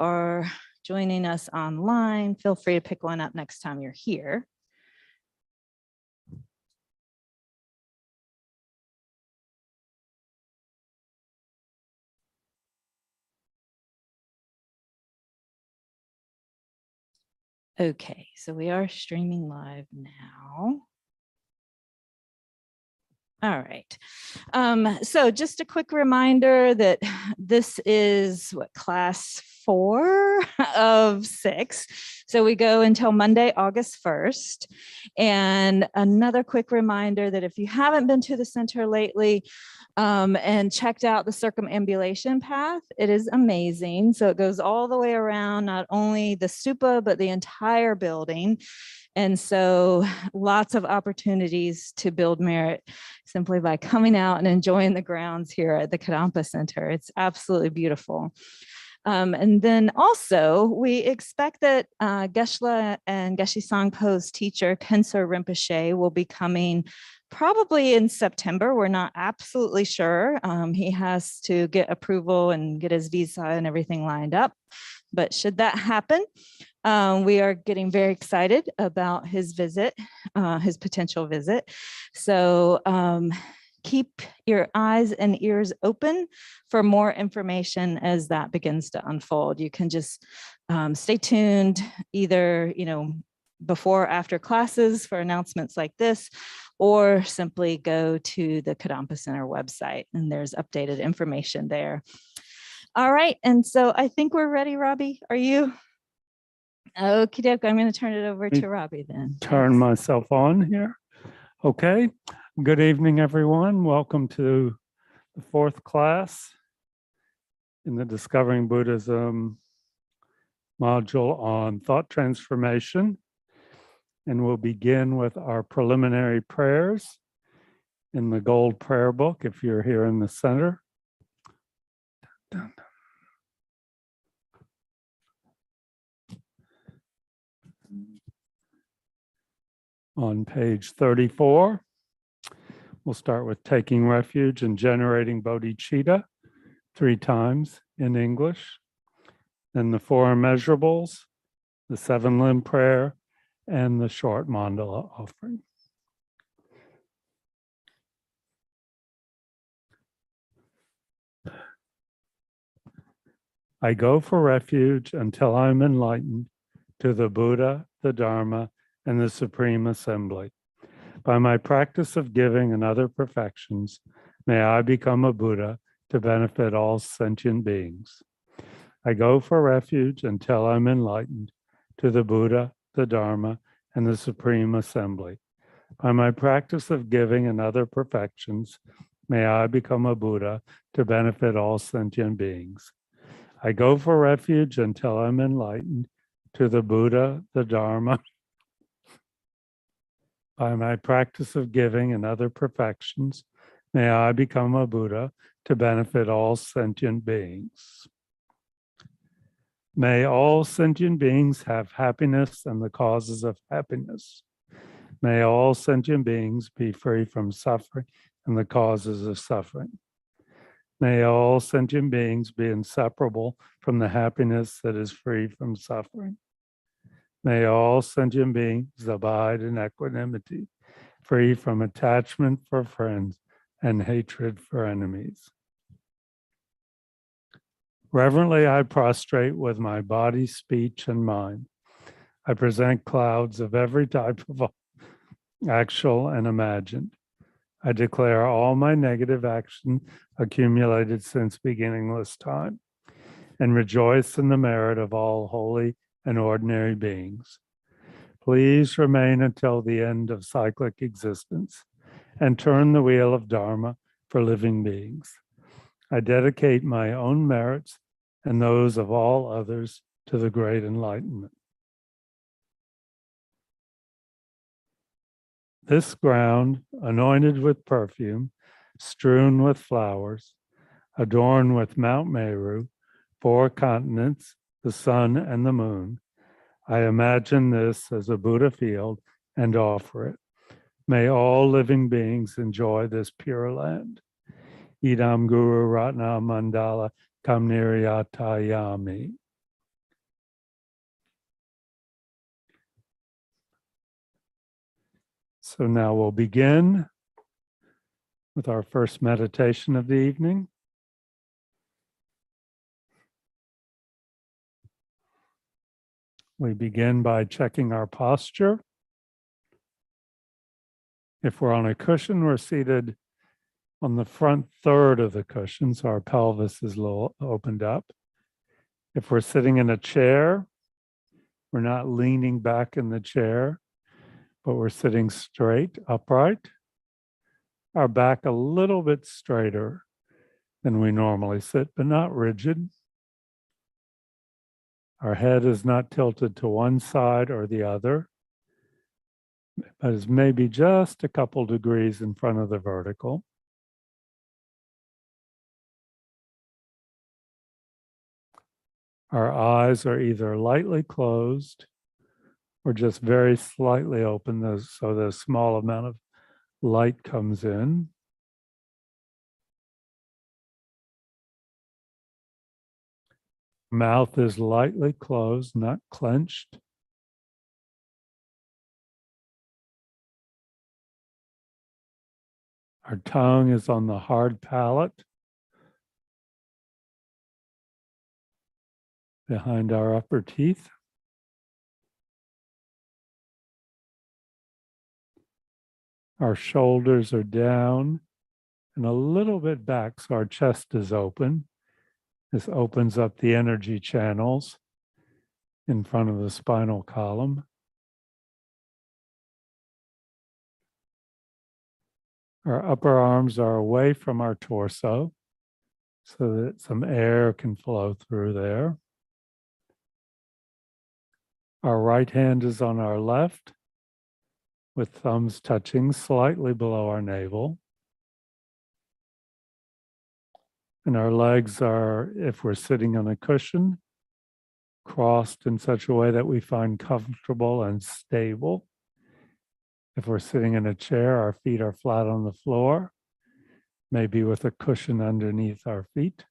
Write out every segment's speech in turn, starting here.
are joining us online, feel free to pick one up next time you're here. Okay, so we are streaming live now. All right. So just a quick reminder that this is what, class 4 of 6. So we go until Monday, August 1st. And another quick reminder that if you haven't been to the center lately and checked out the circumambulation path, it is amazing. So it goes all the way around, not only the stupa, but the entire building. And so lots of opportunities to build merit simply by coming out and enjoying the grounds here at the Kadampa Center. It's absolutely beautiful. And then also we expect that Geshe and Geshe Sangpo's teacher, Penso Rinpoche, will be coming probably in September. We're not absolutely sure. He has to get approval and get his visa and everything lined up. But should that happen, we are getting very excited about his visit, his potential visit. So keep your eyes and ears open for more information as that begins to unfold. You can just stay tuned either, before or after classes for announcements like this, or simply go to the Kadampa Center website and there's updated information there. All right, and so I think we're ready, Robbie. Are you? Okie doke, I'm going to turn it over to Robbie then. Turn myself on here. Okay, good evening, everyone. Welcome to the 4th class in the Discovering Buddhism module on thought transformation. And we'll begin with our preliminary prayers in the gold prayer book, if you're here in the center. On page 34, we'll start with taking refuge and generating bodhicitta 3 times in English. Then the 4 immeasurables, the 7-limb prayer, and the short mandala offering. I go for refuge until I'm enlightened to the Buddha, the Dharma, and the Supreme Assembly. By my practice of giving and other perfections, may I become a Buddha to benefit all sentient beings. I go for refuge until I'm enlightened to the Buddha, the Dharma, and the Supreme Assembly. By my practice of giving and other perfections, may I become a Buddha to benefit all sentient beings. I go for refuge until I'm enlightened to the Buddha, the Dharma. By my practice of giving and other perfections, may I become a Buddha to benefit all sentient beings. May all sentient beings have happiness and the causes of happiness. May all sentient beings be free from suffering and the causes of suffering. May all sentient beings be inseparable from the happiness that is free from suffering. May all sentient beings abide in equanimity, free from attachment for friends and hatred for enemies. Reverently, I prostrate with my body, speech, and mind. I present clouds of every type of actual and imagined. I declare all my negative action accumulated since beginningless time, and rejoice in the merit of all holy and ordinary beings. Please remain until the end of cyclic existence and turn the wheel of Dharma for living beings. I dedicate my own merits and those of all others to the great enlightenment. This ground, anointed with perfume, strewn with flowers, adorned with Mount Meru, 4 continents, the sun and the moon. I imagine this as a Buddha field and offer it. May all living beings enjoy this pure land. Idam Guru Ratna Mandala Kamniryatayami. So now we'll begin with our first meditation of the evening. We begin by checking our posture. If we're on a cushion, we're seated on the front third of the cushion, so our pelvis is a little opened up. If we're sitting in a chair, we're not leaning back in the chair, but we're sitting straight, upright. Our back a little bit straighter than we normally sit, but not rigid. Our head is not tilted to one side or the other, but is maybe just a couple degrees in front of the vertical. Our eyes are either lightly closed or just very slightly open, so the small amount of light comes in. Mouth is lightly closed, not clenched. Our tongue is on the hard palate behind our upper teeth. Our shoulders are down and a little bit back, so our chest is open. This opens up the energy channels in front of the spinal column. Our upper arms are away from our torso so that some air can flow through there. Our right hand is on our left with thumbs touching slightly below our navel. And our legs are, if we're sitting on a cushion, crossed in such a way that we find comfortable and stable. If we're sitting in a chair, our feet are flat on the floor, maybe with a cushion underneath our feet.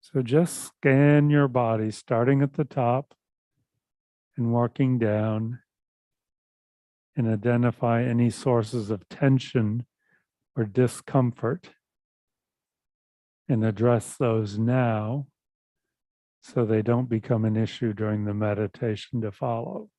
So just scan your body, starting at the top and working down, and identify any sources of tension or discomfort and address those now so they don't become an issue during the meditation to follow.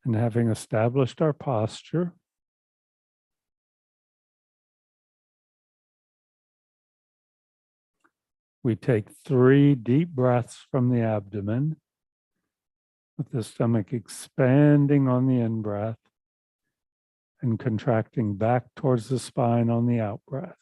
And having established our posture, we take 3 deep breaths from the abdomen, with the stomach expanding on the in-breath and contracting back towards the spine on the out-breath.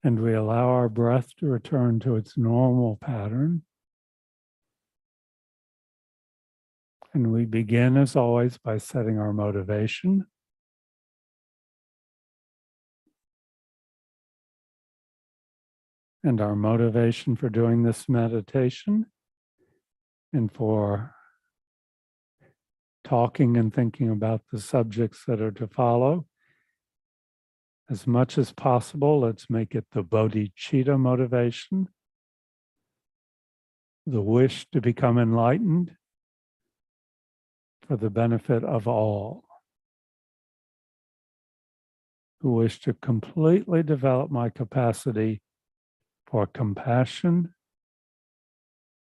And we allow our breath to return to its normal pattern And we begin, as always, by setting our motivation. And our motivation for doing this meditation and for talking and thinking about the subjects that are to follow. As much as possible, let's make it the bodhicitta motivation, the wish to become enlightened for the benefit of all, who wish to completely develop my capacity for compassion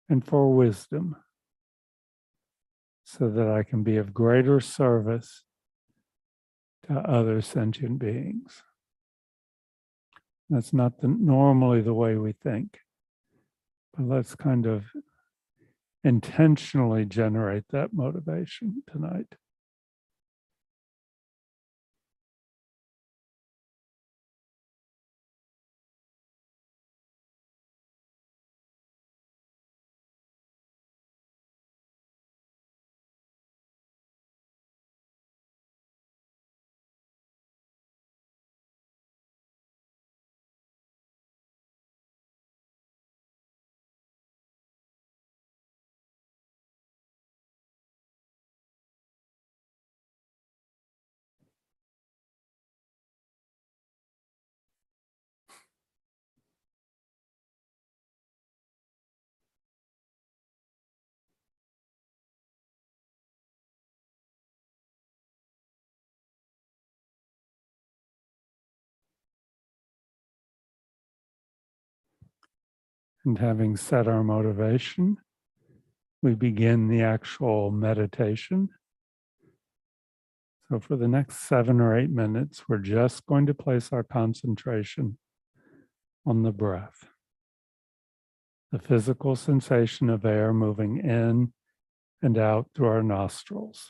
and for wisdom, so that I can be of greater service to other sentient beings. That's not normally the way we think, but let's kind of intentionally generate that motivation tonight. And having set our motivation, we begin the actual meditation. So for the next 7 or 8 minutes, we're just going to place our concentration on the breath, the physical sensation of air moving in and out through our nostrils.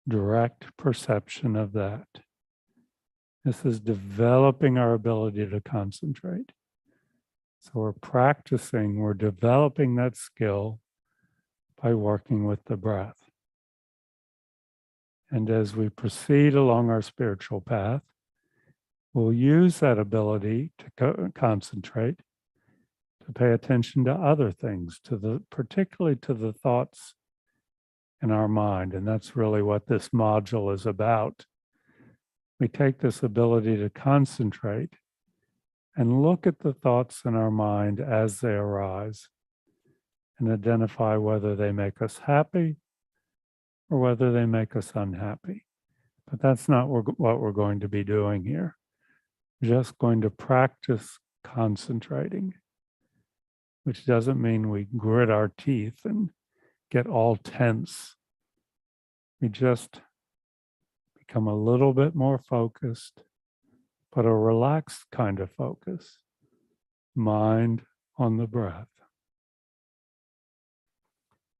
Direct perception of that. This is developing our ability to concentrate. So we're developing that skill by working with the breath. And as we proceed along our spiritual path, we'll use that ability to concentrate, to pay attention to other things, particularly to the thoughts in our mind. And that's really what this module is about. We take this ability to concentrate and look at the thoughts in our mind as they arise and identify whether they make us happy or whether they make us unhappy. But that's not what we're going to be doing here. We're just going to practice concentrating, which doesn't mean we grit our teeth and get all tense. We just become a little bit more focused, but a relaxed kind of focus. Mind on the breath.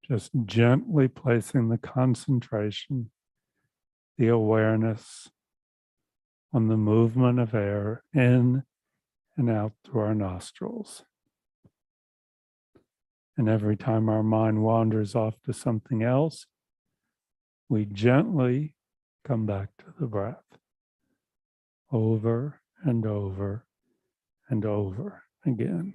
Just gently placing the concentration, the awareness on the movement of air in and out through our nostrils. And every time our mind wanders off to something else, we gently come back to the breath over and over and over again.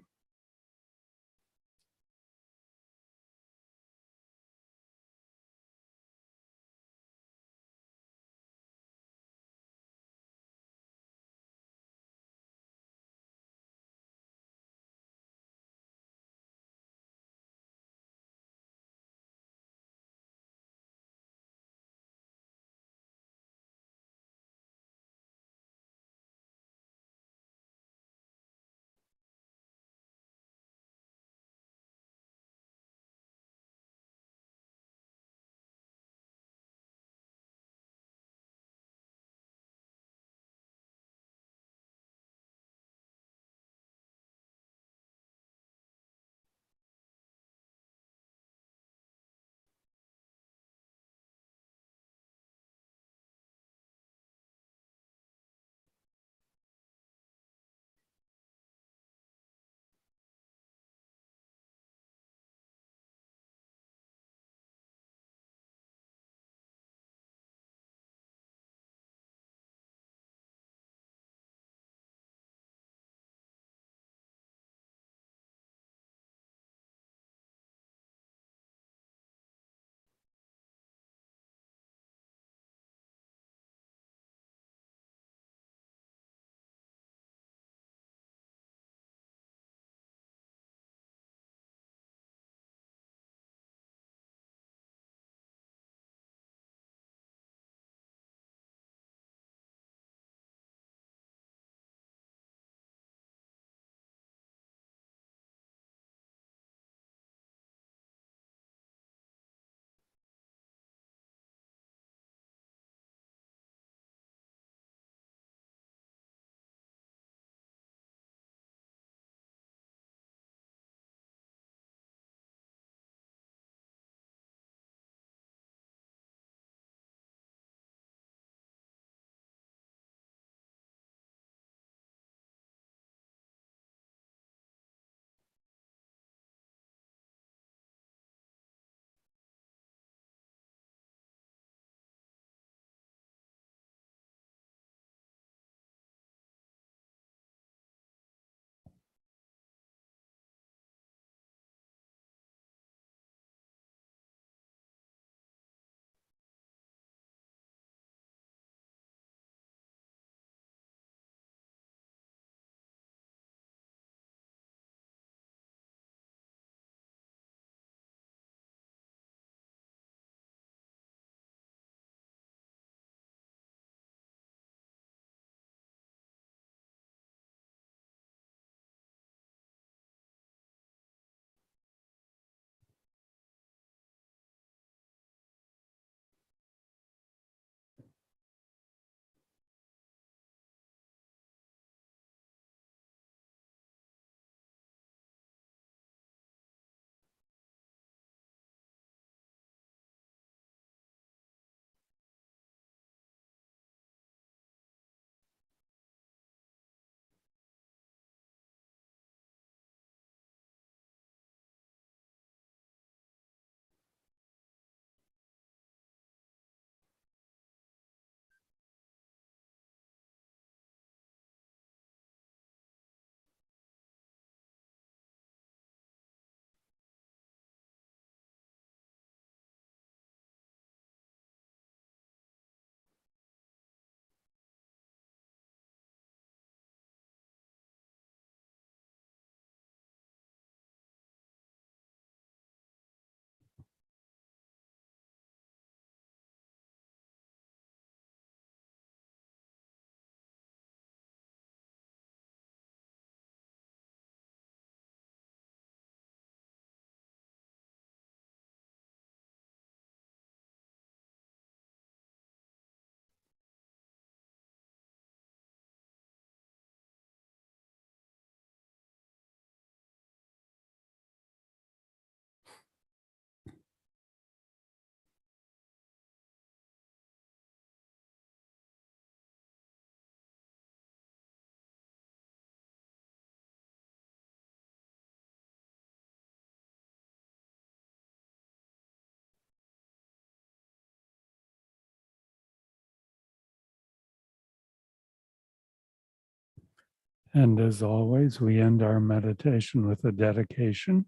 And as always, we end our meditation with a dedication.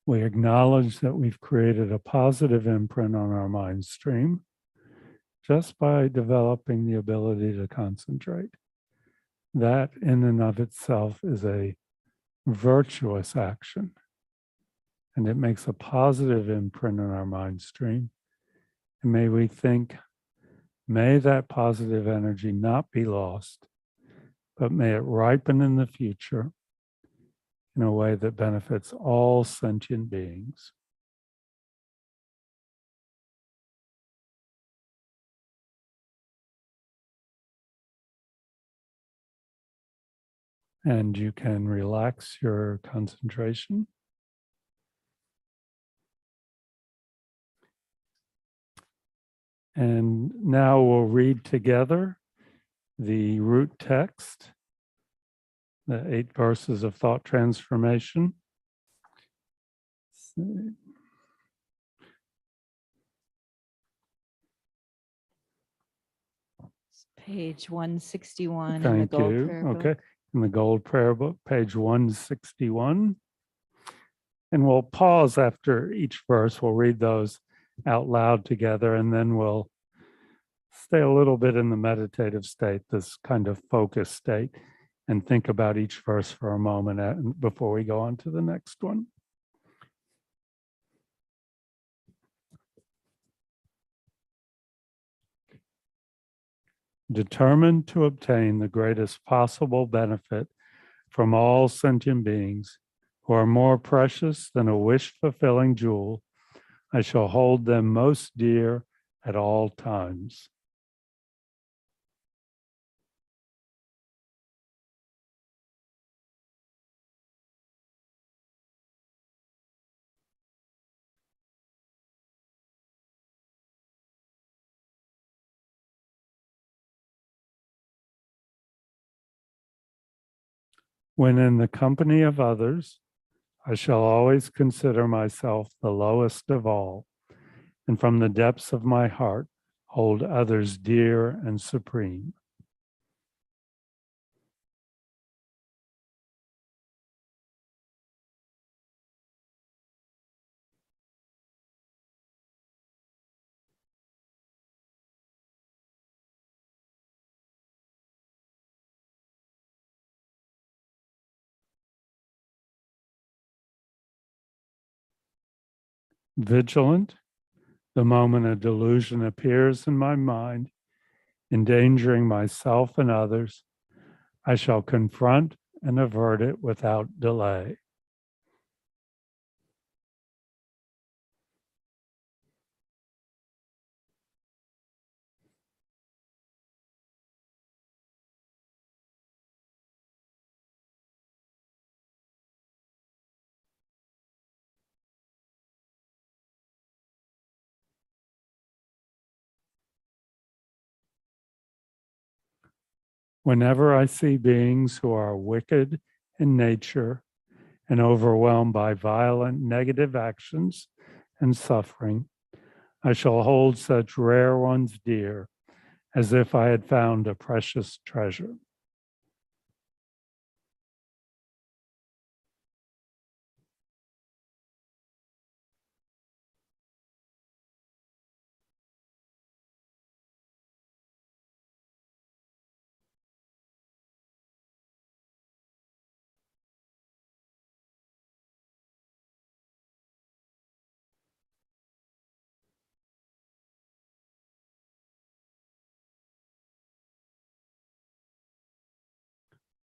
We acknowledge that we've created a positive imprint on our mind stream just by developing the ability to concentrate. That in and of itself is a virtuous action, and it makes a positive imprint on our mind stream. And may we think, may that positive energy not be lost, but may it ripen in the future in a way that benefits all sentient beings. And you can relax your concentration. And now we'll read together the root text, the 8 verses of thought transformation. Page 161 in the Thank gold you. prayer book. Okay. In the gold prayer book, page 161. And we'll pause after each verse. We'll read those out loud together, and then we'll stay a little bit in the meditative state, this kind of focus state, and think about each verse for a moment before we go on to the next one. Determined to obtain the greatest possible benefit from all sentient beings who are more precious than a wish-fulfilling jewel, I shall hold them most dear at all times. When in the company of others, I shall always consider myself the lowest of all, and from the depths of my heart, hold others dear and supreme. Vigilant, the moment a delusion appears in my mind, endangering myself and others, I shall confront and avert it without delay. Whenever I see beings who are wicked in nature and overwhelmed by violent negative actions and suffering, I shall hold such rare ones dear as if I had found a precious treasure.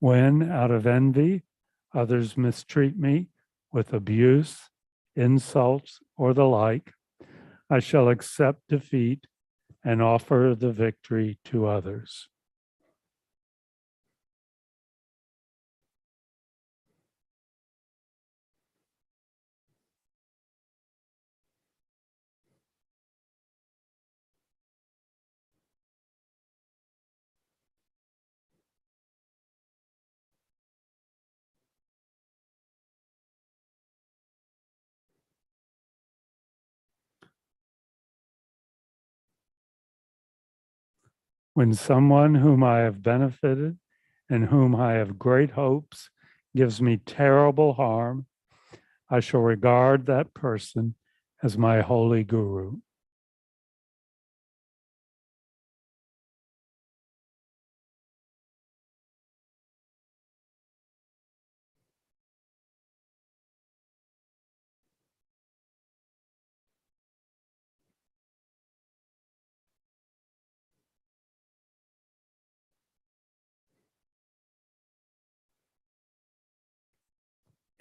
When, out of envy, others mistreat me with abuse, insults, or the like, I shall accept defeat and offer the victory to others. When someone whom I have benefited in whom I have great hopes, gives me terrible harm, I shall regard that person as my holy guru.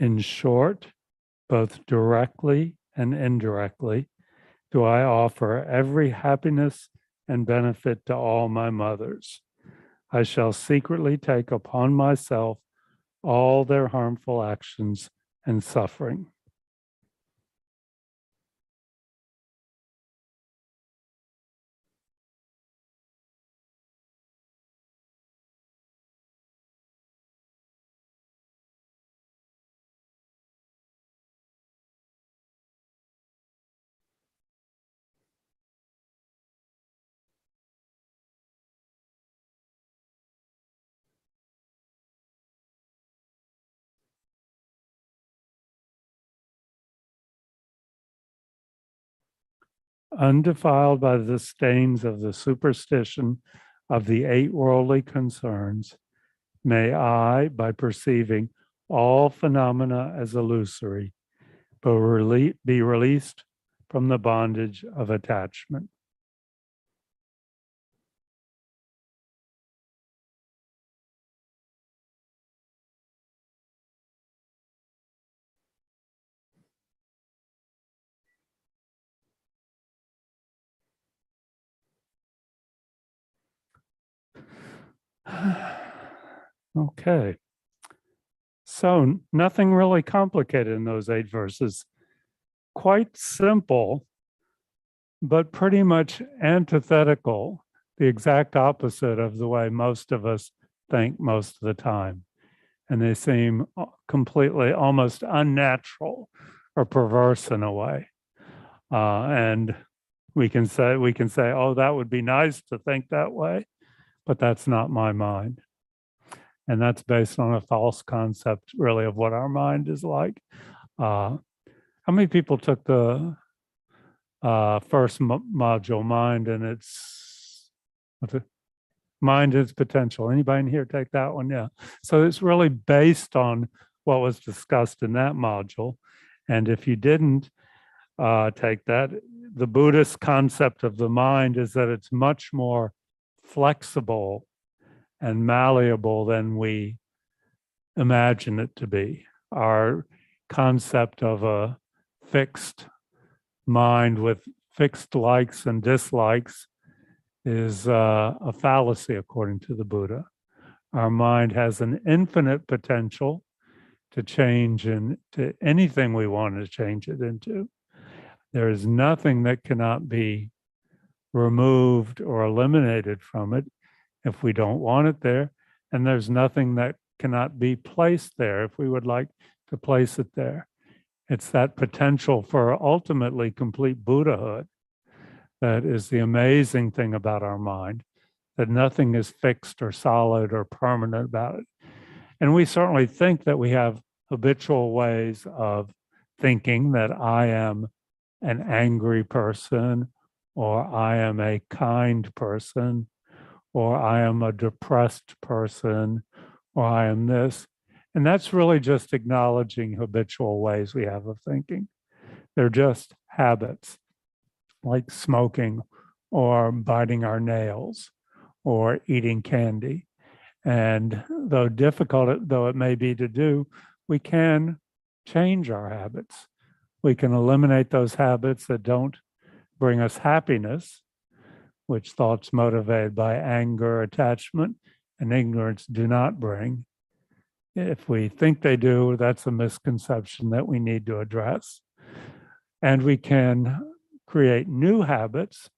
In short, both directly and indirectly, do I offer every happiness and benefit to all my mothers. I shall secretly take upon myself all their harmful actions and suffering. Undefiled by the stains of the superstition of the 8 worldly concerns, may I, by perceiving all phenomena as illusory, be released from the bondage of attachment. Okay. So nothing really complicated in those 8 verses. Quite simple, but pretty much antithetical, the exact opposite of the way most of us think most of the time. And they seem completely almost unnatural or perverse in a way. And we can say, oh, that would be nice to think that way, but that's not my mind. And that's based on a false concept, really, of what our mind is like. How many people took the first module, mind and its mind and its potential? Anybody in here take that one? Yeah. So it's really based on what was discussed in that module. And if you didn't take that, the Buddhist concept of the mind is that it's much more flexible and malleable than we imagine it to be. Our concept of a fixed mind with fixed likes and dislikes is a fallacy, according to the Buddha. Our mind has an infinite potential to change into anything we want to change it into. There is nothing that cannot be removed or eliminated from it if we don't want it there. And there's nothing that cannot be placed there if we would like to place it there. It's that potential for ultimately complete Buddhahood that is the amazing thing about our mind, that nothing is fixed or solid or permanent about it. And we certainly think that we have habitual ways of thinking that I am an angry person, or I am a kind person, or I am a depressed person, or I am this. And that's really just acknowledging habitual ways we have of thinking. They're just habits, like smoking or biting our nails or eating candy. And though difficult though it may be to do, we can change our habits. We can eliminate those habits that don't bring us happiness, which thoughts motivated by anger, attachment, and ignorance do not bring. If we think they do, that's a misconception that we need to address. And we can create new habits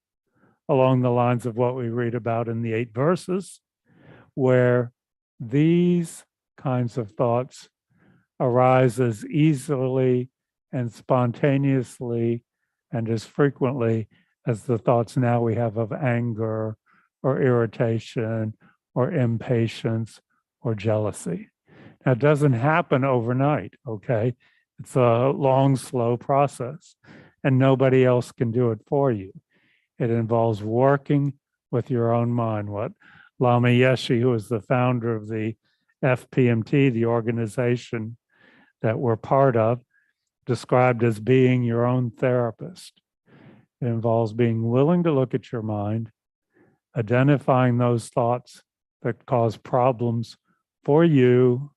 along the lines of what we read about in the 8 verses, where these kinds of thoughts arise as easily and spontaneously and as frequently as the thoughts now we have of anger or irritation or impatience or jealousy. Now, it doesn't happen overnight, okay? It's a long, slow process, and nobody else can do it for you. It involves working with your own mind. What Lama Yeshe, who is the founder of the FPMT, the organization that we're part of, described as being your own therapist. It involves being willing to look at your mind, identifying those thoughts that cause problems for you,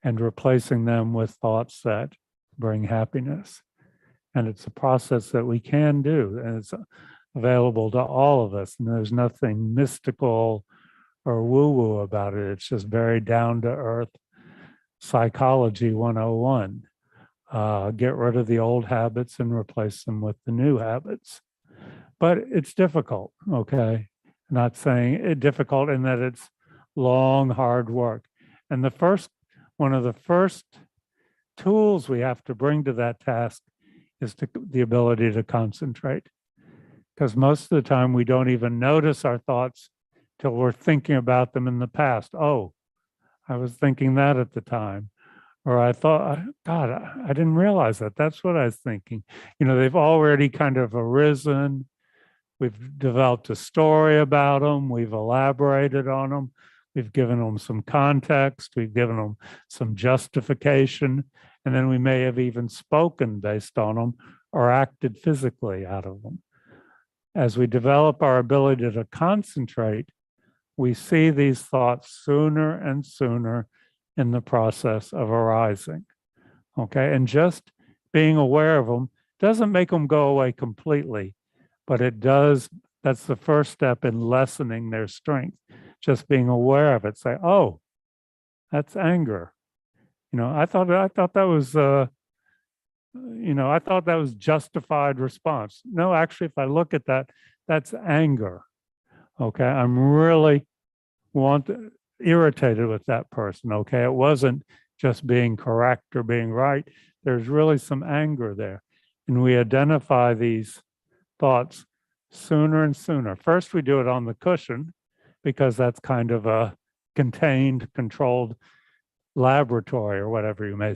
and replacing them with thoughts that bring happiness. And it's a process that we can do, and it's available to all of us. And there's nothing mystical or woo-woo about it. It's just very down-to-earth psychology 101. Get rid of the old habits and replace them with the new habits. But it's difficult, okay? Not saying it difficult in that it's long, hard work. And one of the first tools we have to bring to that task is the ability to concentrate. Because most of the time we don't even notice our thoughts till we're thinking about them in the past. Oh, I was thinking that at the time. Or I thought, God, I didn't realize that. That's what I was thinking. They've already kind of arisen. We've developed a story about them. We've elaborated on them. We've given them some context. We've given them some justification. And then we may have even spoken based on them or acted physically out of them. As we develop our ability to concentrate, we see these thoughts sooner and sooner in the process of arising. Okay, and just being aware of them doesn't make them go away completely, but it does. That's the first step in lessening their strength. Just being aware of it, say, "Oh, that's anger." I thought that was, I thought that was justified response. No, actually, if I look at that, that's anger. Okay, I'm really irritated with that person. Okay, it wasn't just being correct or being right. There's really some anger there, and we identify these thoughts sooner and sooner. First, we do it on the cushion because that's kind of a contained, controlled laboratory or whatever you may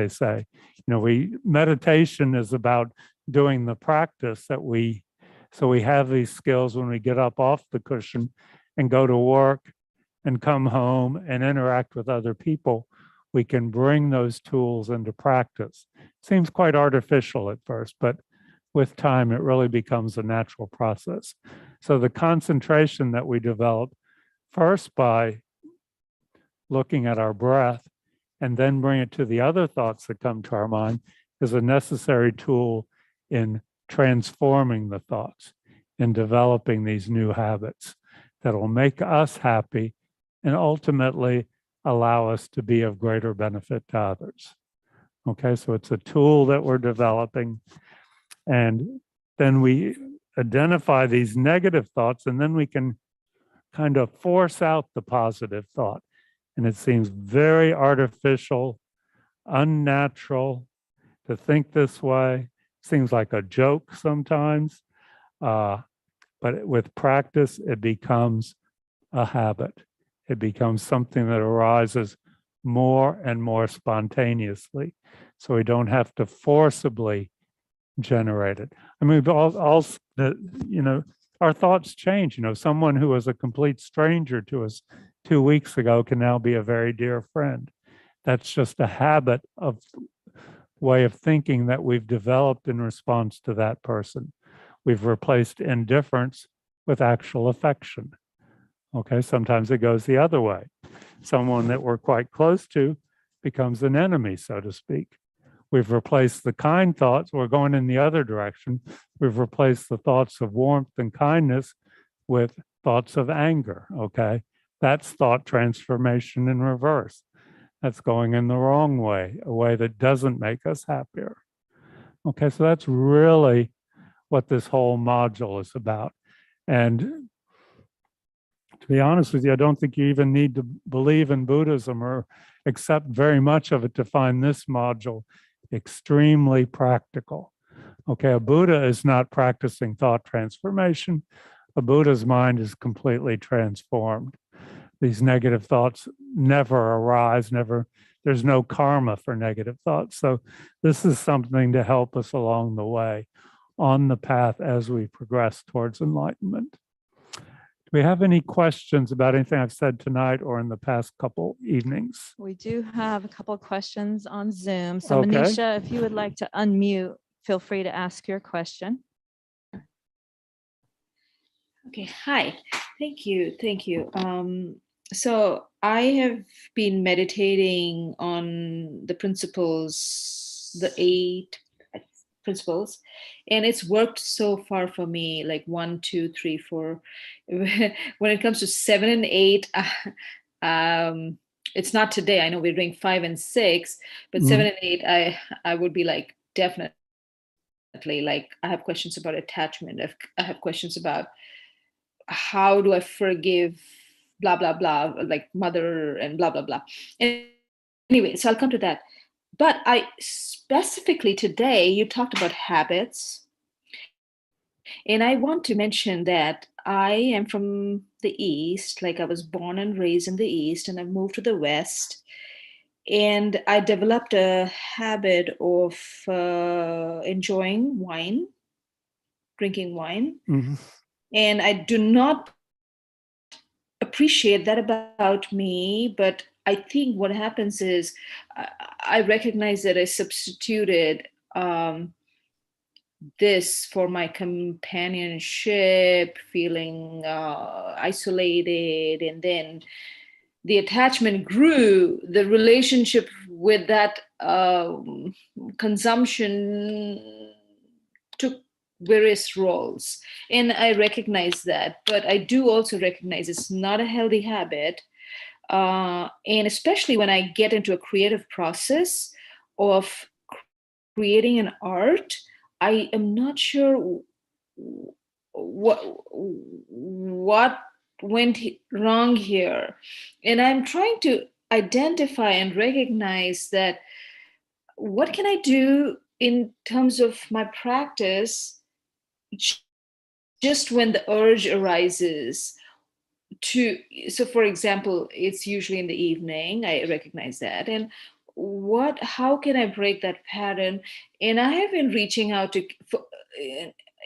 say. Meditation is about doing the practice so we have these skills when we get up off the cushion and go to work and come home and interact with other people. We can bring those tools into practice. Seems quite artificial at first, but with time, it really becomes a natural process. So the concentration that we develop first by looking at our breath and then bring it to the other thoughts that come to our mind is a necessary tool in transforming the thoughts, in developing these new habits that will make us happy and ultimately allow us to be of greater benefit to others. Okay, so it's a tool that we're developing. And then we identify these negative thoughts, and then we can kind of force out the positive thought. And it seems very artificial, unnatural to think this way. Seems like a joke sometimes. But with practice, it becomes a habit. It becomes something that arises more and more spontaneously. So we don't have to forcibly generate it. I mean, our thoughts change. Someone who was a complete stranger to us 2 weeks ago can now be a very dear friend. That's just a habit of way of thinking that we've developed in response to that person. We've replaced indifference with actual affection. Okay, sometimes it goes the other way. Someone that we're quite close to becomes an enemy, so to speak. We've replaced the kind thoughts. We're going in the other direction. We've replaced the thoughts of warmth and kindness with thoughts of anger, okay? That's thought transformation in reverse. That's going in the wrong way, a way that doesn't make us happier. Okay, so that's really what this whole module is about. And to be honest with you, I don't think you even need to believe in Buddhism or accept very much of it to find this module extremely practical. Okay, a Buddha is not practicing thought transformation. A Buddha's mind is completely transformed. these negative thoughts never arise, there's no karma for negative thoughts. So this is something to help us along the way on the path as we progress towards enlightenment. Do we have any questions about anything I've said tonight or in the past couple evenings? We do have a couple of questions on Zoom. So Okay. Manisha, if you would like to unmute, feel free to ask your question. Okay, hi. Thank you. Thank you. So I have been meditating on the principles, the 8 principles, and it's worked so far for me, like 1, 2, 3, 4. When it comes to 7 and 8, it's not today. I know we're doing 5 and 6, but 7 and 8, I would be like, definitely, like, I have questions about attachment. I have questions about how do I forgive, blah, blah, blah, like mother and blah, blah, blah. And anyway, so I'll come to that. But I specifically today, you talked about habits. And I want to mention that I am from the East, like I was born and raised in the East, and I moved to the West. And I developed a habit of enjoying wine, drinking wine. Mm-hmm. And I do not appreciate that about me, but I think what happens is I recognize that I substituted this for my companionship, feeling isolated, and then the attachment grew. The relationship with that consumption took various roles, and I recognize that. But I do also recognize it's not a healthy habit, and especially when I get into a creative process of creating an art, I am not sure what went wrong here, and I'm trying to identify and recognize that what can I do in terms of my practice just when the urge arises to, so for example, it's usually in the evening, I recognize that, and how can I break that pattern? And I have been reaching out to,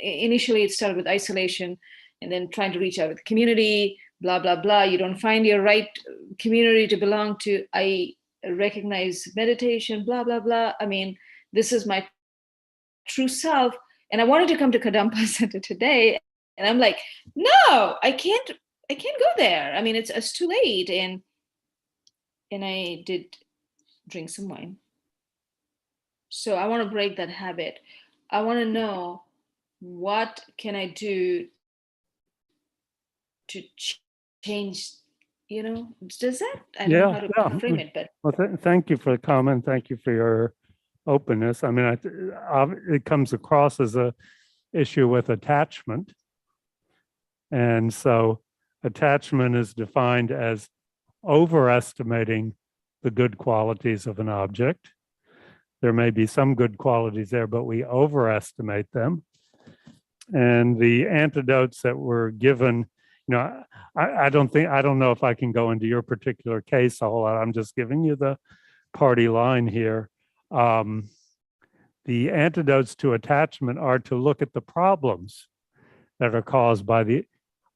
initially it started with isolation, and then trying to reach out with the community, blah, blah, blah. You don't find your right community to belong to. I recognize meditation, blah, blah, blah. I mean, this is my true self. And I wanted to come to Kadampa Center today. And I'm like, no, I can't go there. I mean, it's too late. And I did drink some wine. So I want to break that habit. I want to know, what can I do to change, does that, I don't know how to frame it, but. Well, thank you for the comment. Thank you for your openness. I mean, it comes across as a issue with attachment. And so attachment is defined as overestimating the good qualities of an object. There may be some good qualities there, but we overestimate them. And the antidotes that were given, I don't know if I can go into your particular case a whole lot. I'm just giving you the party line here. The antidotes to attachment are to look at the problems that are caused by the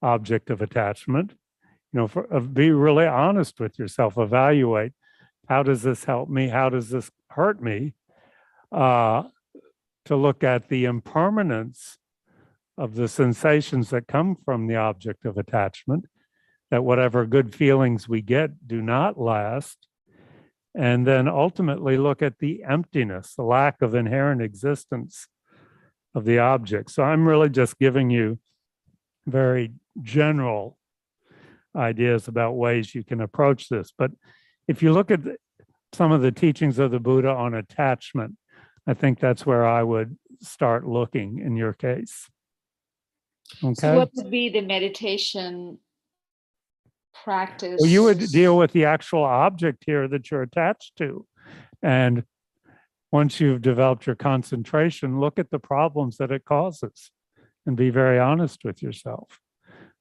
object of attachment. Be really honest with yourself. Evaluate, how does this help me? How does this hurt me? To look at the impermanence of the sensations that come from the object of attachment, that whatever good feelings we get do not last. And then ultimately look at the emptiness, the lack of inherent existence of the object. So I'm really just giving you very general ideas about ways you can approach this. But if you look at some of the teachings of the Buddha on attachment, I think that's where I would start looking in your case. Okay. So what would be the meditation practice? Well, you would deal with the actual object here that you're attached to. And once you've developed your concentration, look at the problems that it causes and be very honest with yourself.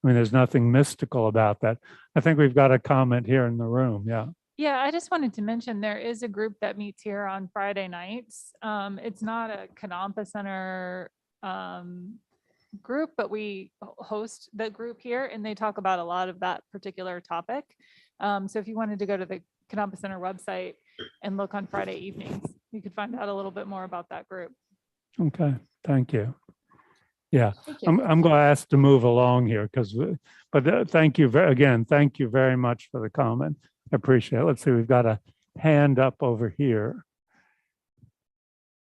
I mean, there's nothing mystical about that. I think we've got a comment here in the room. Yeah. Yeah, I just wanted to mention there is a group that meets here on Friday nights. It's not a Kadampa Center group, but we host the group here and they talk about a lot of that particular topic. So if you wanted to go to the Kadampa Center website and look on Friday evenings, you could find out a little bit more about that group. Okay. Thank you. Yeah, Thank you. I'm going to ask to move along here but thank you again. Thank you very much for the comment. I appreciate it. Let's see, we've got a hand up over here.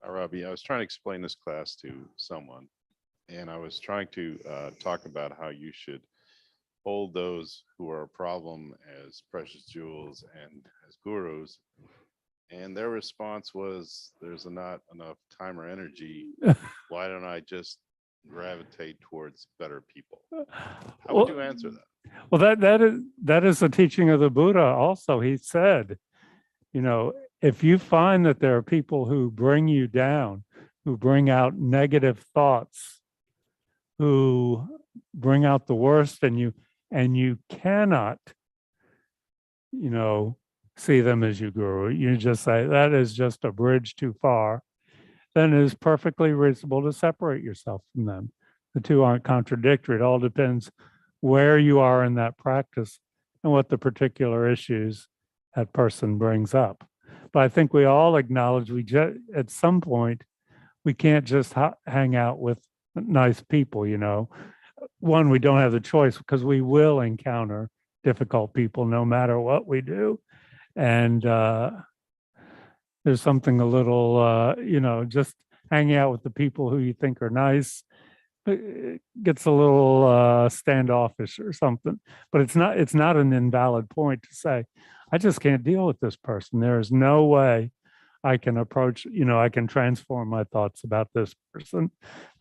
Robbie, I was trying to explain this class to someone, and I was trying to talk about how you should hold those who are a problem as precious jewels and as gurus. And their response was, there's not enough time or energy. Why don't I just gravitate towards better people? How would you answer that? Well, that is the teaching of the Buddha also. He said, you know, if you find that there are people who bring you down, who bring out negative thoughts, who bring out the worst in you, and you cannot, you know, see them as your guru, you just say, that is just a bridge too far, then it is perfectly reasonable to separate yourself from them. The two aren't contradictory. It all depends where you are in that practice and what the particular issues that person brings up. But I think we all acknowledge at some point, we can't just hang out with nice people, you know. One, we don't have the choice because we will encounter difficult people no matter what we do. And there's something a little, you know, just hanging out with the people who you think are nice, it gets a little standoffish or something. But it's not an invalid point to say, I just can't deal with this person. There is no way I can approach, you know, I can transform my thoughts about this person,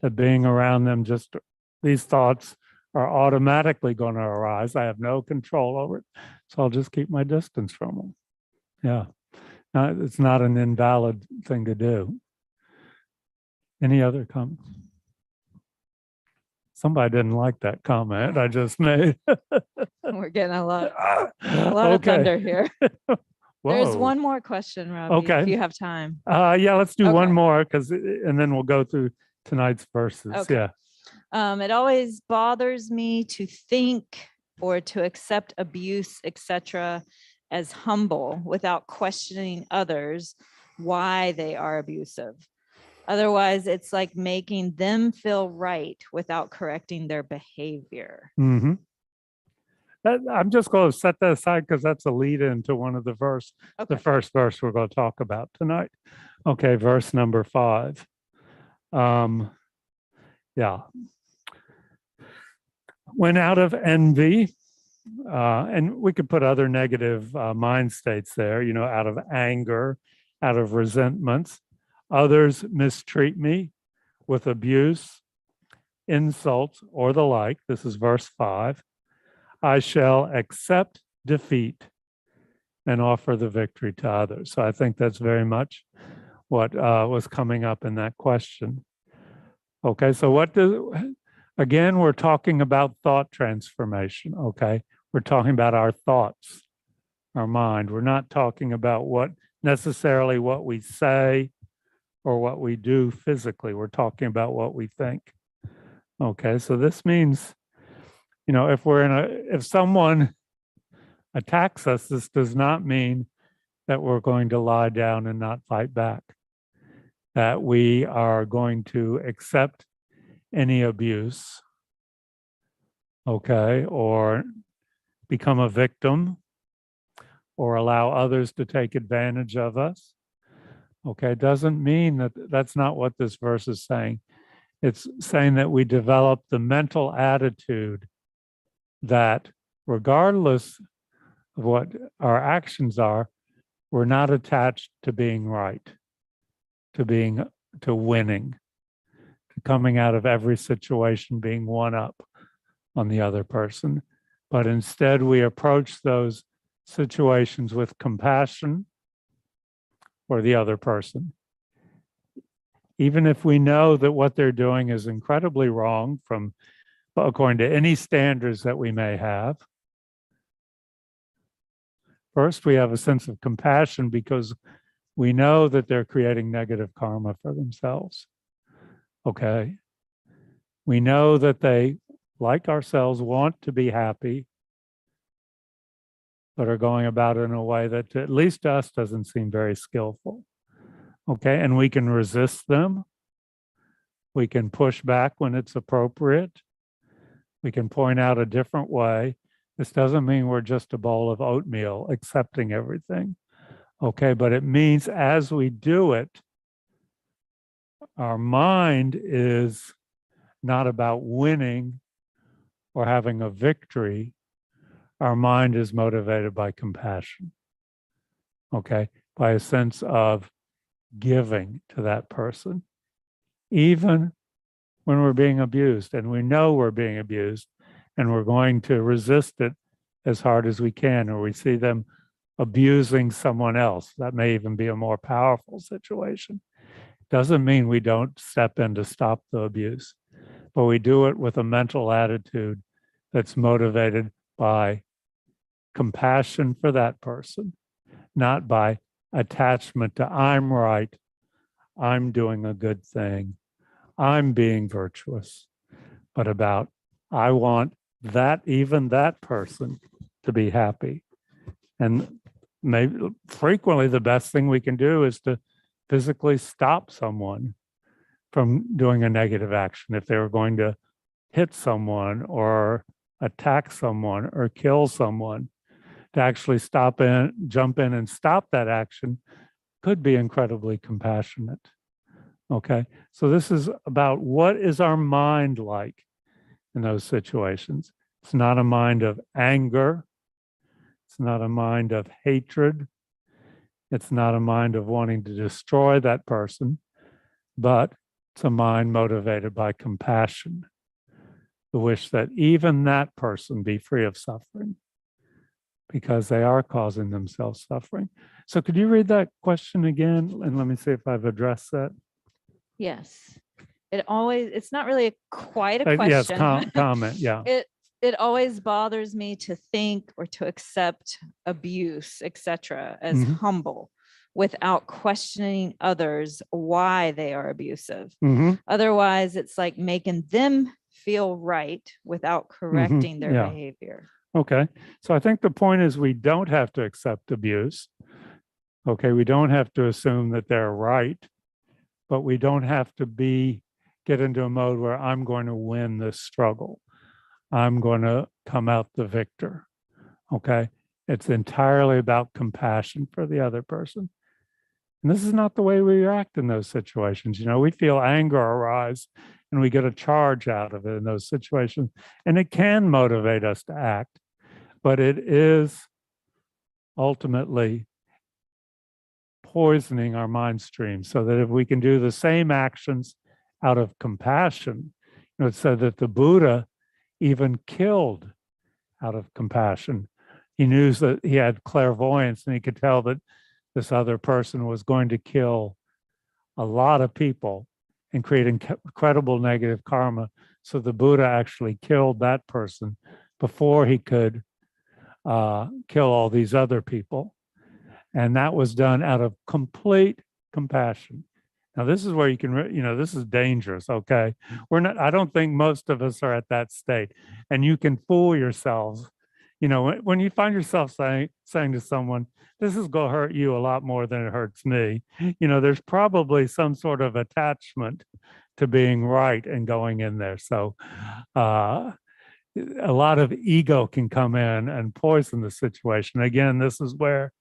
that being around them, just these thoughts are automatically going to arise. I have no control over it. So I'll just keep my distance from them. Yeah. It's not an invalid thing to do. Any other comments? Somebody didn't like that comment I just made. We're getting a lot of thunder here. There's one more question, Robbie, if Okay. you have time. Yeah, let's do one Okay. more and then we'll go through tonight's verses. Okay. Yeah. It always bothers me to think or to accept abuse, etc., as humble without questioning others why they are abusive. Otherwise, it's like making them feel right without correcting their behavior. Mm-hmm. I'm just going to set that aside because that's a lead into one of the Okay. first verse we're going to talk about tonight. Okay, verse number 5. Yeah. When out of envy, and we could put other negative mind states there, you know, out of anger, out of resentments, others mistreat me with abuse, insults, or the like. This is verse 5. I shall accept defeat and offer the victory to others. So I think that's very much what was coming up in that question. Okay, so again, we're talking about thought transformation, okay? We're talking about our thoughts, our mind. We're not talking about necessarily what we say or what we do physically. We're talking about what we think. Okay, so this means, you know, if someone attacks us, this does not mean that we're going to lie down and not fight back, that we are going to accept any abuse, okay, or become a victim or allow others to take advantage of us. Okay, it doesn't mean that's not what this verse is saying. It's saying that we develop the mental attitude that regardless of what our actions are, we're not attached to being right, to winning, to coming out of every situation being one up on the other person. But instead, we approach those situations with compassion for the other person. Even if we know that what they're doing is incredibly wrong from according to any standards that we may have. First, we have a sense of compassion because we know that they're creating negative karma for themselves. Okay. We know that they, like ourselves, want to be happy, but are going about it in a way that, at least to us, doesn't seem very skillful. Okay. And we can resist them. We can push back when it's appropriate. We can point out a different way. This doesn't mean we're just a bowl of oatmeal accepting everything. Okay, but it means as we do it, our mind is not about winning or having a victory. Our mind is motivated by compassion. Okay, by a sense of giving to that person, even when we're being abused, and we know we're being abused, and we're going to resist it as hard as we can, or we see them abusing someone else. That may even be a more powerful situation. Doesn't mean we don't step in to stop the abuse, but we do it with a mental attitude that's motivated by compassion for that person, not by attachment to I'm right, I'm doing a good thing, I'm being virtuous, but about I want that, even that person, to be happy. And maybe frequently the best thing we can do is to physically stop someone from doing a negative action. If they were going to hit someone or attack someone or kill someone, to actually jump in and stop that action could be incredibly compassionate. Okay, so this is about what is our mind like in those situations. It's not a mind of anger. It's not a mind of hatred. It's not a mind of wanting to destroy that person, but it's a mind motivated by compassion, the wish that even that person be free of suffering because they are causing themselves suffering. So could you read that question again? And let me see if I've addressed that. Yes. It's not really quite a question. Yes, comment, yeah. It always bothers me to think or to accept abuse, etc., as humble without questioning others why they are abusive. Otherwise, it's like making them feel right without correcting their behavior. Okay, so I think the point is we don't have to accept abuse. Okay, we don't have to assume that they're right, but we don't have to get into a mode where I'm going to win this struggle. I'm going to come out the victor. Okay, it's entirely about compassion for the other person. And this is not the way we react in those situations. You know, we feel anger arise and we get a charge out of it in those situations. And it can motivate us to act, but it is ultimately poisoning our mind stream, so that if we can do the same actions out of compassion, you know, it said that the Buddha even killed out of compassion. He knew that he had clairvoyance and he could tell that this other person was going to kill a lot of people and create incredible negative karma. So the Buddha actually killed that person before he could kill all these other people. And that was done out of complete compassion. Now, this is where you can, you know, this is dangerous, okay? I don't think most of us are at that state. And you can fool yourselves. You know, when you find yourself saying to someone, this is going to hurt you a lot more than it hurts me, you know, there's probably some sort of attachment to being right and going in there. So a lot of ego can come in and poison the situation. Again, this is where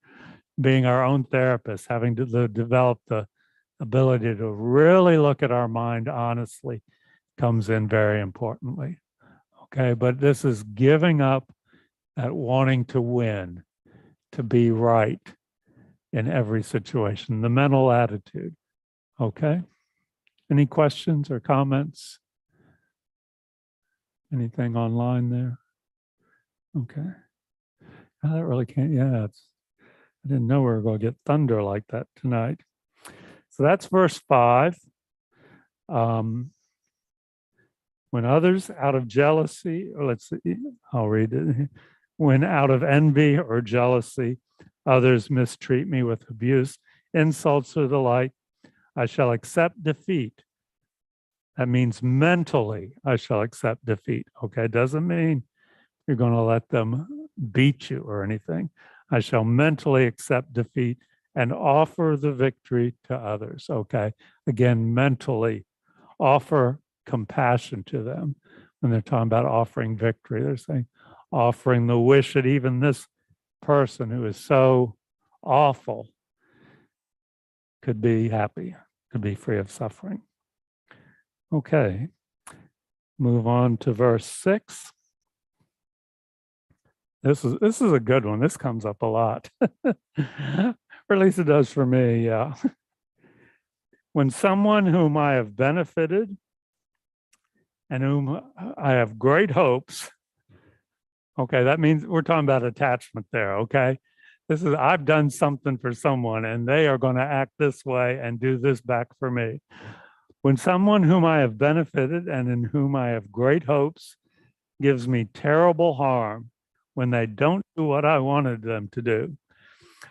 being our own therapist, having to develop the ability to really look at our mind honestly comes in very importantly. Okay, but this is giving up at wanting to win, to be right in every situation, the mental attitude. Okay, any questions or comments? Anything online there? Okay. Oh, that really can't, yeah, I didn't know we were going to get thunder like that tonight. So that's verse 5. When others out of jealousy, or let's see, I'll read it. When out of envy or jealousy, others mistreat me with abuse, insults, or the like, I shall accept defeat. That means mentally, I shall accept defeat. Okay, doesn't mean you're going to let them beat you or anything. I shall mentally accept defeat and offer the victory to others. Okay, again, mentally offer compassion to them. When they're talking about offering victory, they're saying offering the wish that even this person who is so awful could be happy, could be free of suffering. Okay, move on to verse 6. This is a good one. This comes up a lot. Or at least it does for me, yeah. When someone whom I have benefited and whom I have great hopes, okay, that means we're talking about attachment there, okay? This is, I've done something for someone and they are going to act this way and do this back for me. When someone whom I have benefited and in whom I have great hopes gives me terrible harm when they don't do what I wanted them to do,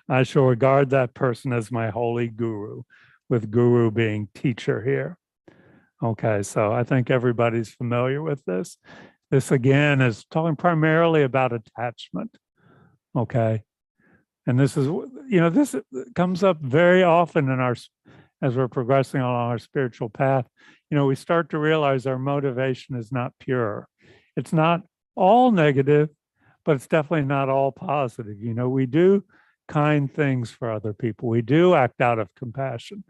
I shall regard that person as my holy guru, with guru being teacher here. Okay, so I think everybody's familiar with this. This again is talking primarily about attachment. Okay. And this is, this comes up very often in as we're progressing along our spiritual path. We start to realize our motivation is not pure. It's not all negative, but it's definitely not all positive. We do kind things for other people. We do act out of compassion.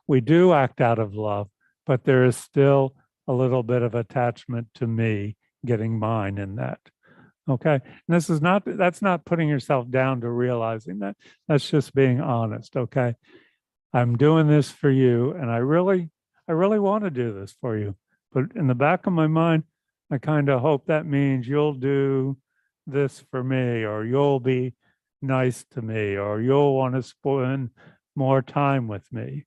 We do act out of love, but there is still a little bit of attachment to me getting mine in that. Okay. And that's not putting yourself down to realizing that. That's just being honest. Okay. I'm doing this for you, and I really want to do this for you. But in the back of my mind, I kind of hope that means you'll do this for me, or you'll be nice to me, or you'll want to spend more time with me.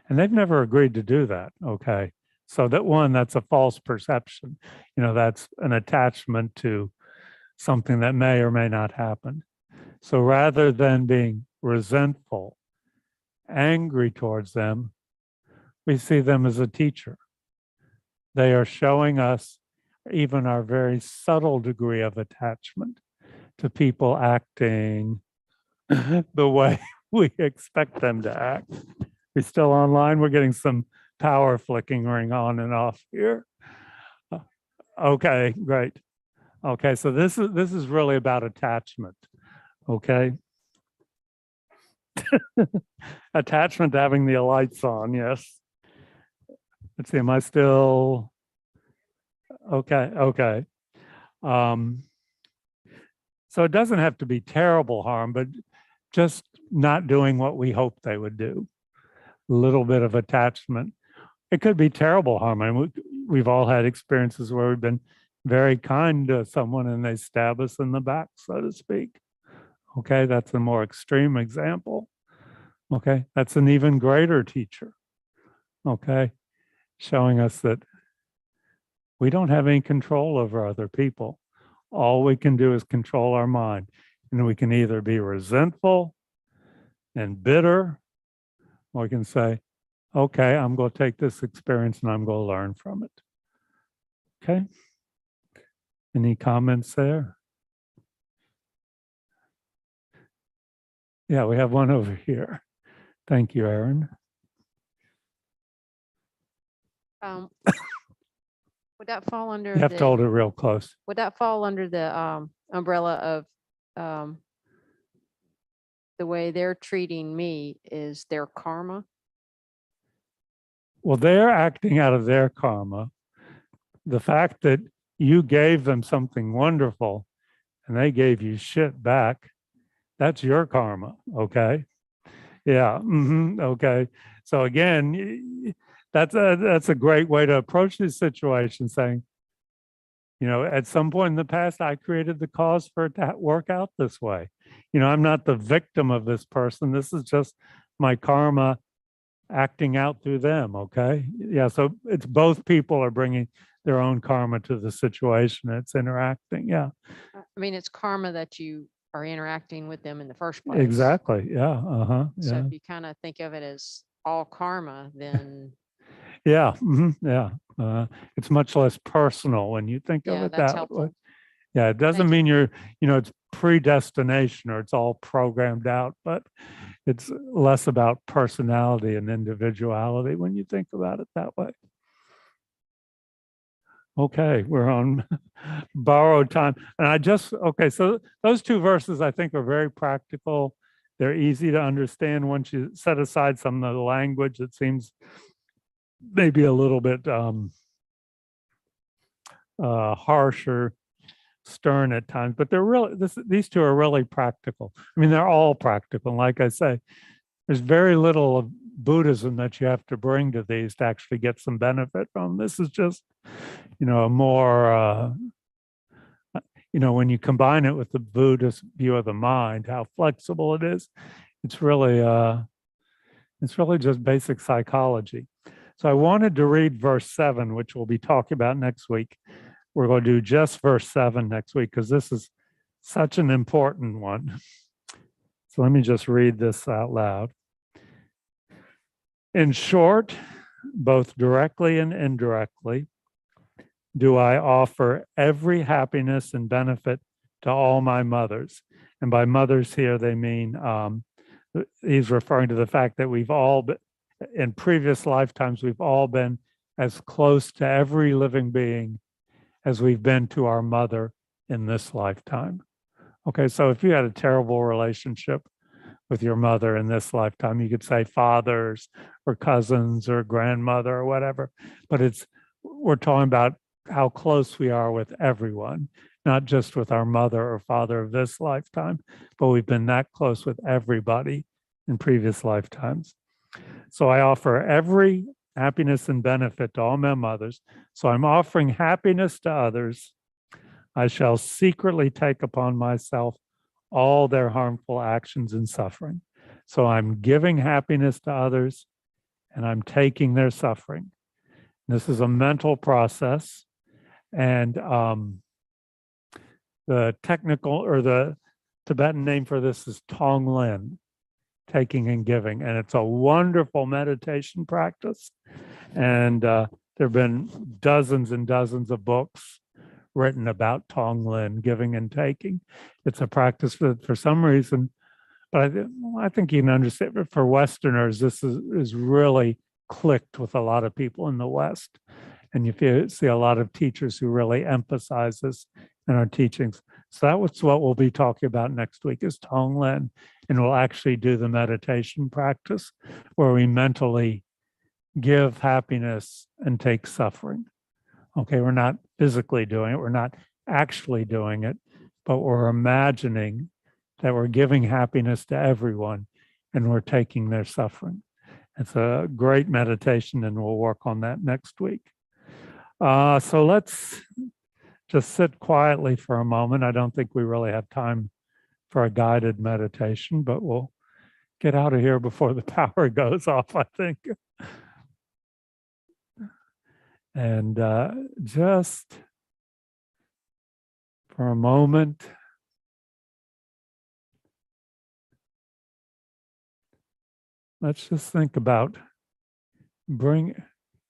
And they've never agreed to do that. Okay. So that's a false perception. That's an attachment to something that may or may not happen. So rather than being resentful, angry towards them, we see them as a teacher. They are showing us even our very subtle degree of attachment to people acting the way we expect them to act. We still online? We're getting some power flickering on and off here. Okay, great. Okay, so this is really about attachment. Okay. Attachment to having the lights on, yes. Let's see, am I still okay. So it doesn't have to be terrible harm, but just not doing what we hope they would do. A little bit of attachment. It could be terrible harm. I mean, we've all had experiences where we've been very kind to someone and they stab us in the back, so to speak. Okay, that's a more extreme example. Okay, that's an even greater teacher. Okay, showing us that we don't have any control over other people. All we can do is control our mind. And we can either be resentful and bitter, or we can say, okay, I'm going to take this experience and I'm going to learn from it. Okay. Any comments there? Yeah, we have one over here. Thank you, Aaron. Would that fall under? You have to hold it real close. Would that fall under the umbrella of the way they're treating me is their karma? Well, they're acting out of their karma. The fact that you gave them something wonderful and they gave you shit back, that's your karma. Okay. Yeah. Okay. So again, that's a great way to approach this situation, saying, at some point in the past, I created the cause for it to work out this way. I'm not the victim of this person. This is just my karma acting out through them. Okay. Yeah. So it's both people are bringing their own karma to the situation it's interacting. Yeah, I mean, it's karma that you are interacting with them in the first place. exactly. Yeah. So Yeah. if you kind of think of it as all karma, then Yeah. Yeah. It's much less personal when you think of yeah, it that's that way. helpful. Yeah, it doesn't Thank you. mean it's predestination or it's all programmed out, but it's less about personality and individuality when you think about it that way. Okay, we're on borrowed time. And so those two verses I think are very practical. They're easy to understand once you set aside some of the language that seems maybe a little bit harsh or stern at times, but these two are really practical. I mean, they're all practical. And like I say, there's very little of Buddhism that you have to bring to these to actually get some benefit from. This is just, a more, when you combine it with the Buddhist view of the mind, how flexible it is, it's really just basic psychology. So I wanted to read verse 7, which we'll be talking about next week. We're going to do just verse 7 next week because this is such an important one. So let me just read this out loud. In short, both directly and indirectly, do I offer every happiness and benefit to all my mothers. And by mothers here, they mean, he's referring to the fact that we've all been, in previous lifetimes, we've all been as close to every living being as we've been to our mother in this lifetime. Okay, so if you had a terrible relationship with your mother in this lifetime, you could say fathers or cousins or grandmother or whatever, but we're talking about how close we are with everyone, not just with our mother or father of this lifetime, but we've been that close with everybody in previous lifetimes. So I offer every happiness and benefit to all my mothers. So I'm offering happiness to others. I shall secretly take upon myself all their harmful actions and suffering. So I'm giving happiness to others and I'm taking their suffering. This is a mental process. And the technical or the Tibetan name for this is Tonglen, taking and giving. And it's a wonderful meditation practice. And there have been dozens and dozens of books written about Tonglen, giving and taking. It's a practice that for some reason, but I think you can understand, but for Westerners, this is really clicked with a lot of people in the West. And you see a lot of teachers who really emphasize this in our teachings. So that's what we'll be talking about next week is Tonglen. And we'll actually do the meditation practice where we mentally give happiness and take suffering. Okay, we're not physically doing it. We're not actually doing it, but we're imagining that we're giving happiness to everyone and we're taking their suffering. It's a great meditation and we'll work on that next week. So let's just sit quietly for a moment. I don't think we really have time for a guided meditation, but we'll get out of here before the power goes off, I think. And just for a moment, let's just think about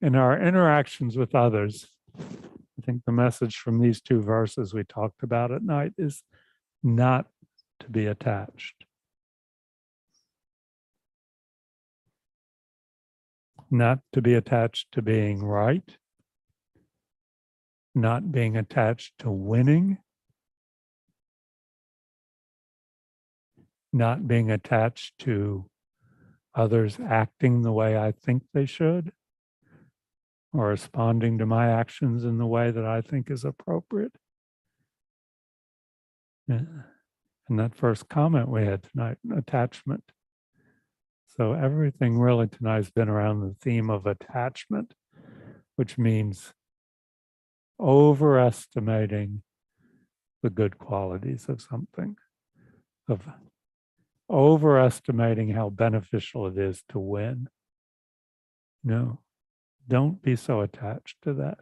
in our interactions with others. I think the message from these two verses we talked about at night is not to be attached. Not to be attached to being right. Not being attached to winning. Not being attached to others acting the way I think they should, or responding to my actions in the way that I think is appropriate. Yeah. And that first comment we had tonight, attachment. So everything really tonight has been around the theme of attachment, which means overestimating the good qualities of something, of overestimating how beneficial it is to win. No, don't be so attached to that.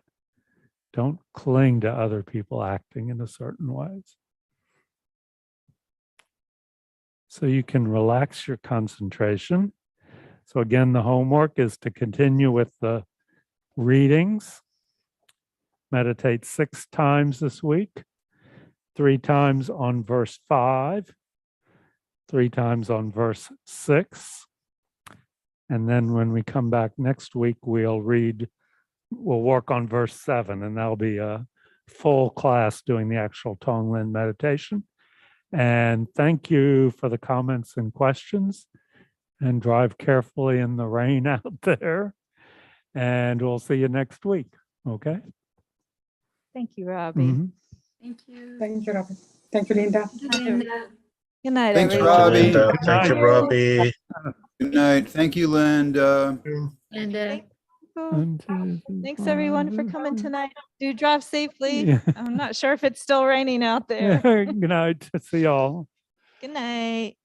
Don't cling to other people acting in a certain ways. So you can relax your concentration. So again, the homework is to continue with the readings. Meditate 6 times this week, 3 times on verse 5, 3 times on verse 6. And then when we come back next week, we'll work on verse 7, and that'll be a full class doing the actual Tonglen meditation. And thank you for the comments and questions, and drive carefully in the rain out there. And we'll see you next week. Okay? Thank you, Robbie. Mhm. Thank you. Thank you, Robin. Thank you, Linda. Good night, Thanks, everyone. Robbie. Linda. Good Thank you, night. Robbie. Good night. Thank you, Linda. And Thanks, everyone, for coming tonight. Do drive safely. Yeah. I'm not sure if it's still raining out there. Good night. See y'all. Good night.